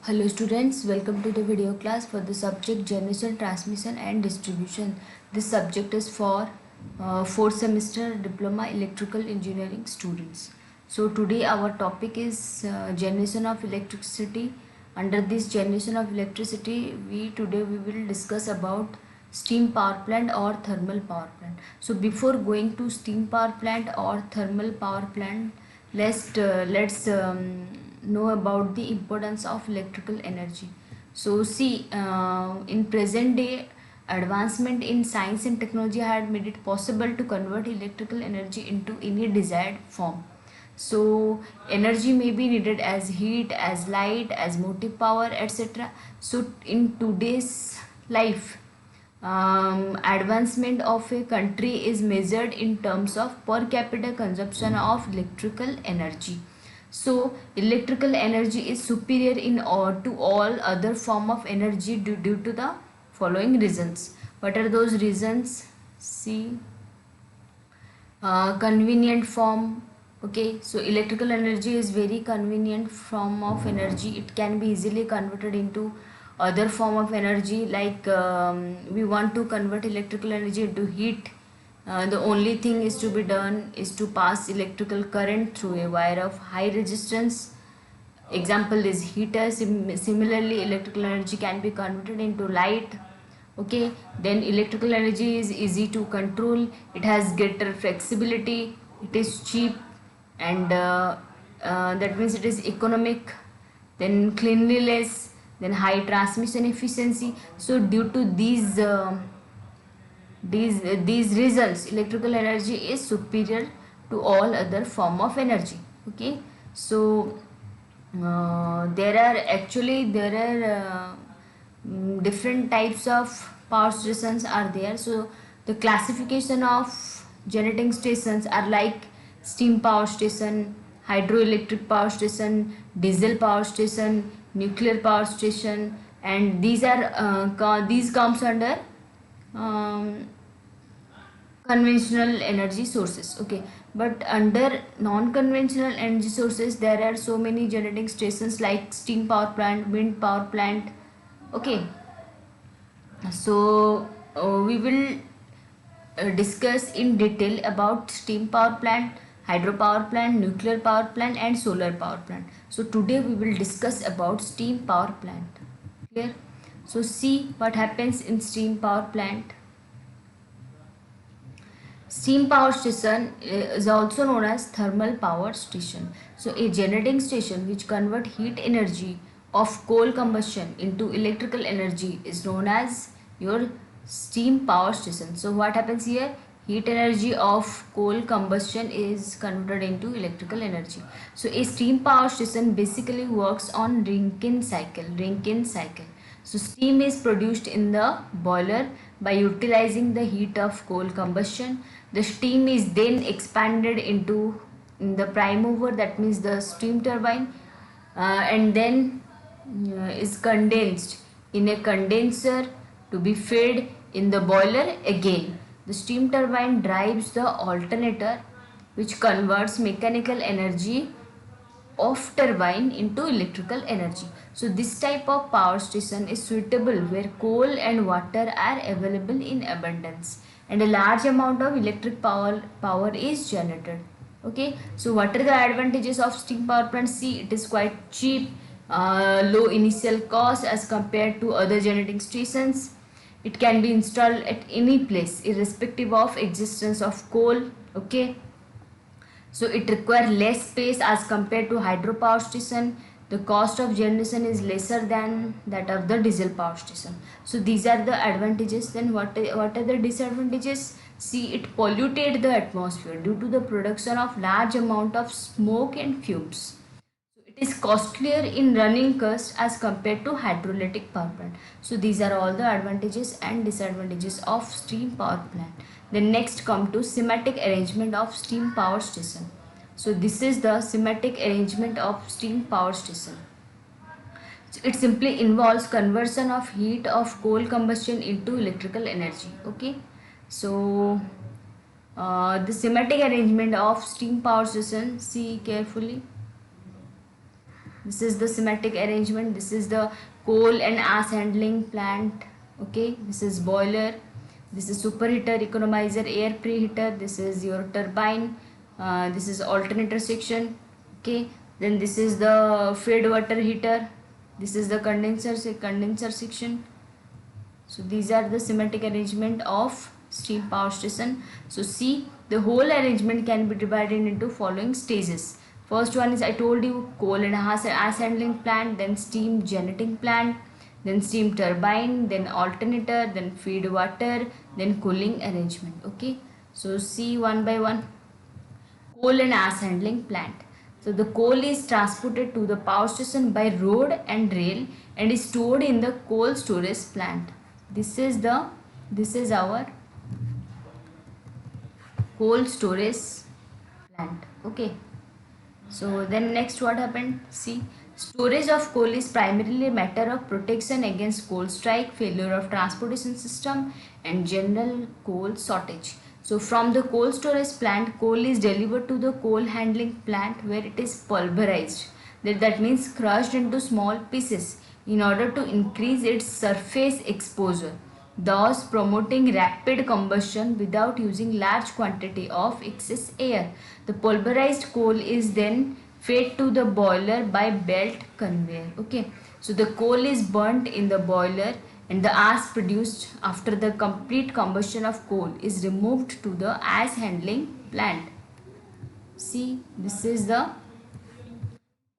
Hello students, welcome to the video class for the subject Generation, Transmission and Distribution. This subject is for 4th semester Diploma Electrical Engineering students. So today our topic is generation of electricity. Under this generation of electricity, today we will discuss about steam power plant or thermal power plant. So before going to steam power plant or thermal power plant, let's know about the importance of electrical energy. So see, in present day, advancement in science and technology had made it possible to convert electrical energy into any desired form. So energy may be needed as heat, as light, as motive power, etc. So in today's life, advancement of a country is measured in terms of per capita consumption of electrical energy. So electrical energy is superior to all other form of energy due to the following reasons. What are those reasons? See, convenient form. Okay, so electrical energy is very convenient form of energy. It can be easily converted into other form of energy, like we want to convert electrical energy into heat. The only thing is to be done is to pass electrical current through a wire of high resistance. Example is heater. Similarly, electrical energy can be converted into light. Okay, then electrical energy is easy to control, it has greater flexibility, it is cheap, and that means it is economic, then cleanliness, then high transmission efficiency. So due to these reasons, electrical energy is superior to all other form of energy. Okay, so there are different types of power stations are there. So the classification of generating stations are like steam power station, hydroelectric power station, diesel power station, nuclear power station, and these comes under um, conventional energy sources. Okay, but under non-conventional energy sources there are so many generating stations like steam power plant, wind power plant. Okay, so we will discuss in detail about steam power plant, hydropower plant, nuclear power plant and solar power plant. So today we will discuss about steam power plant. Clear? So see what happens in steam power plant. Steam power station is also known as thermal power station. So a generating station which convert heat energy of coal combustion into electrical energy is known as your steam power station. So what happens here? Heat energy of coal combustion is converted into electrical energy. So a steam power station basically works on Rankine cycle. Rankine cycle. So steam is produced in the boiler by utilizing the heat of coal combustion. The steam is then expanded into in the prime mover, that means the steam turbine, and then is condensed in a condenser to be fed in the boiler again. The steam turbine drives the alternator which converts mechanical energy of turbine into electrical energy. So this type of power station is suitable where coal and water are available in abundance and a large amount of electric power is generated. Okay, so what are the advantages of steam power plant? See, it is quite cheap, low initial cost as compared to other generating stations. It can be installed at any place irrespective of existence of coal. Okay, so it requires less space as compared to hydropower station. The cost of generation is lesser than that of the diesel power station. So these are the advantages. Then what are the disadvantages? See, it polluted the atmosphere due to the production of large amount of smoke and fumes. It is costlier in running cost as compared to hydroelectric power plant. So these are all the advantages and disadvantages of steam power plant. Then next come to schematic arrangement of steam power station. So this is the schematic arrangement of steam power station. So it simply involves conversion of heat of coal combustion into electrical energy. Okay, so the schematic arrangement of steam power station, see carefully. This is the schematic arrangement. This is the coal and ash handling plant. Okay, this is boiler. This is superheater, economizer, air preheater. This is your turbine. This is alternator section. Okay, then this is the feed water heater. This is the condenser section. So these are the schematic arrangement of steam power station. So see, the whole arrangement can be divided into following stages. First one is, I told you, coal and ash handling plant, then steam generating plant, then steam turbine, then alternator, then feed water, then cooling arrangement. Okay, so see one by one. Coal and ash handling plant. So the coal is transported to the power station by road and rail and is stored in the coal storage plant. This is our coal storage plant. Okay, so then next what happened, see, storage of coal is primarily a matter of protection against coal strike, failure of transportation system and general coal shortage. So from the coal storage plant, coal is delivered to the coal handling plant where it is pulverized, that means crushed into small pieces in order to increase its surface exposure, thus promoting rapid combustion without using large quantity of excess air. The pulverized coal is then fed to the boiler by belt conveyor. Okay, so the coal is burnt in the boiler and the ash produced after the complete combustion of coal is removed to the ash handling plant. See, this is the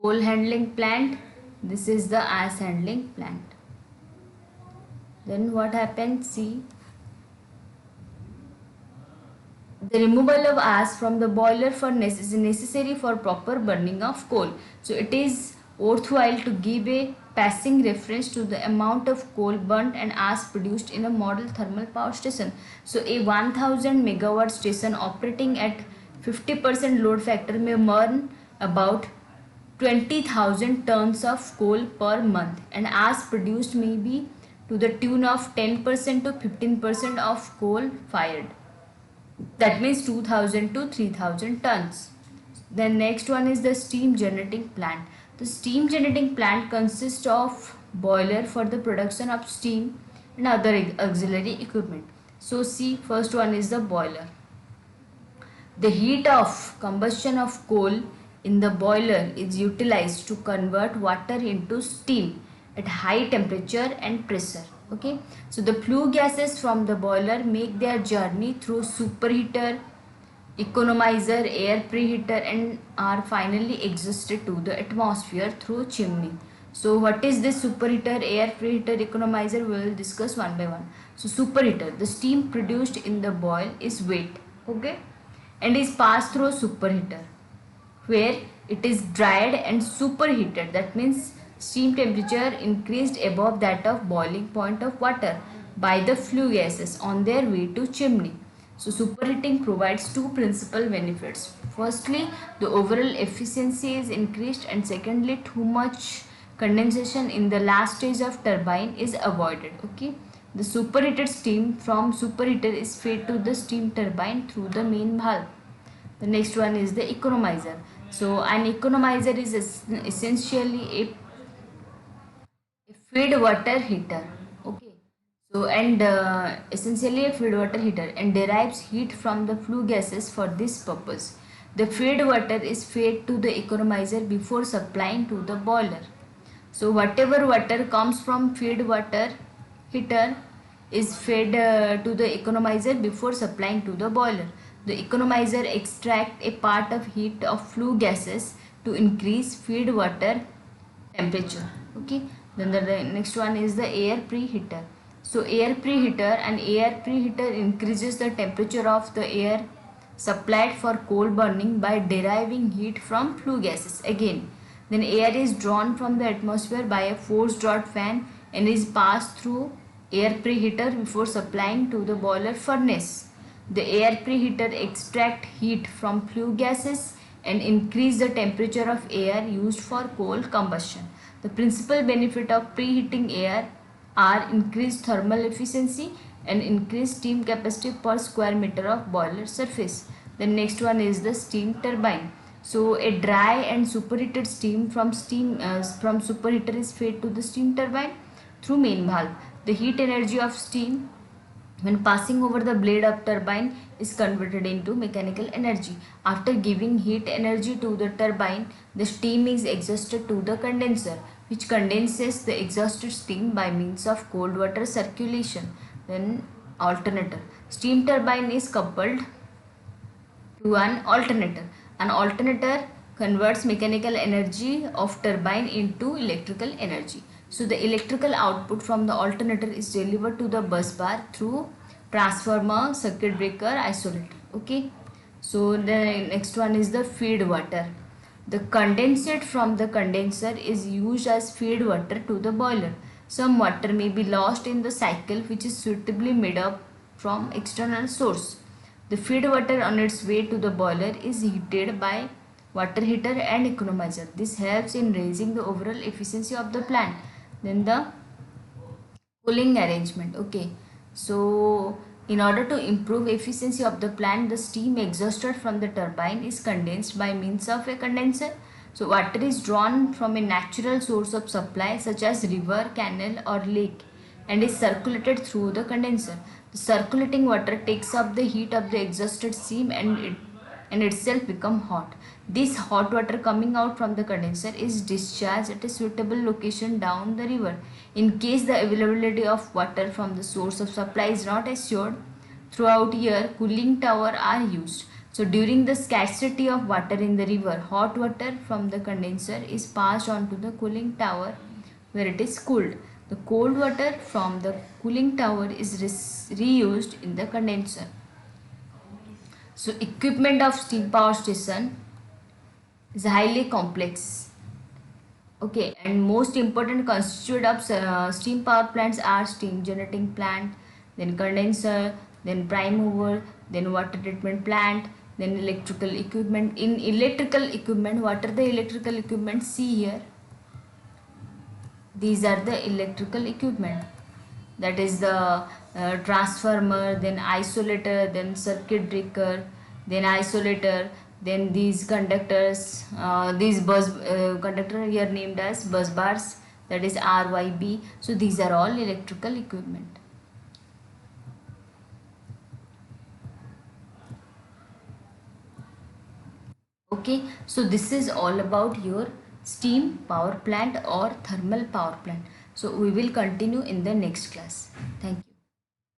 coal handling plant, this is the ash handling plant. Then what happens, see, the removal of ash from the boiler furnace is necessary for proper burning of coal. So it is worthwhile to give a passing reference to the amount of coal burnt and ash produced in a model thermal power station. So a 1000 megawatt station operating at 50% load factor may burn about 20,000 tons of coal per month, and ash produced may be to the tune of 10% to 15% of coal fired. That means 2000 to 3000 tons. Then next one is the steam generating plant. The steam generating plant consists of boiler for the production of steam and other auxiliary equipment. So see, first one is the boiler. The heat of combustion of coal in the boiler is utilized to convert water into steam at high temperature and pressure. Okay, so the flue gases from the boiler make their journey through superheater, economizer, air preheater and are finally exhausted to the atmosphere through chimney. So what is this superheater, air preheater, economizer? We will discuss one by one. So superheater, the steam produced in the boil is wet, okay, and is passed through superheater where it is dried and superheated. That means steam temperature increased above that of boiling point of water by the flue gases on their way to chimney. So superheating provides two principal benefits. Firstly, the overall efficiency is increased, and secondly, too much condensation in the last stage of turbine is avoided. Okay, the superheated steam from superheater is fed to the steam turbine through the main valve. The next one is the economizer. So an economizer is essentially a feed water heater. Okay, so and essentially a feed water heater and derives heat from the flue gases. For this purpose, the feed water is fed to the economizer before supplying to the boiler. So whatever water comes from feed water heater is fed to the economizer before supplying to the boiler. The economizer extract a part of heat of flue gases to increase feed water temperature. Okay, then the next one is the air preheater. So air preheater, and air preheater increases the temperature of the air supplied for coal burning by deriving heat from flue gases. Again, then air is drawn from the atmosphere by a forced draught fan and is passed through air preheater before supplying to the boiler furnace. The air preheater extract heat from flue gases and increase the temperature of air used for coal combustion. The principal benefit of preheating air are increased thermal efficiency and increased steam capacity per square meter of boiler surface. The next one is the steam turbine. So a dry and superheated steam from superheater is fed to the steam turbine through main valve. The heat energy of steam when passing over the blade of turbine is converted into mechanical energy. After giving heat energy to the turbine, the steam is exhausted to the condenser, which condenses the exhausted steam by means of cold water circulation. Then alternator. Steam turbine is coupled to an alternator. An alternator converts mechanical energy of turbine into electrical energy. So the electrical output from the alternator is delivered to the bus bar through transformer, circuit breaker, isolator. Okay. So the next one is the feed water. The condensate from the condenser is used as feed water to the boiler. Some water may be lost in the cycle which is suitably made up from external source. The feed water on its way to the boiler is heated by water heater and economizer. This helps in raising the overall efficiency of the plant. Then the cooling arrangement. Okay, so in order to improve efficiency of the plant, the steam exhausted from the turbine is condensed by means of a condenser. So water is drawn from a natural source of supply such as river, canal or lake and is circulated through the condenser. The circulating water takes up the heat of the exhausted steam and itself become hot. This hot water coming out from the condenser is discharged at a suitable location down the river. In case the availability of water from the source of supply is not assured throughout year, cooling tower are used. So during the scarcity of water in the river, hot water from the condenser is passed on to the cooling tower where it is cooled. The cold water from the cooling tower is reused in the condenser. So equipment of steam power station is highly complex. Okay, and most important constituent of steam power plants are steam generating plant, then condenser, then prime mover, then water treatment plant, then electrical equipment. In electrical equipment, what are the electrical equipment? See here. These are the electrical equipment. That is the transformer, then isolator, then circuit breaker, then isolator, then these conductors, these bus conductor here named as bus bars, that is RYB. So these are all electrical equipment. Okay, so this is all about your steam power plant or thermal power plant. So we will continue in the next class. Thank you.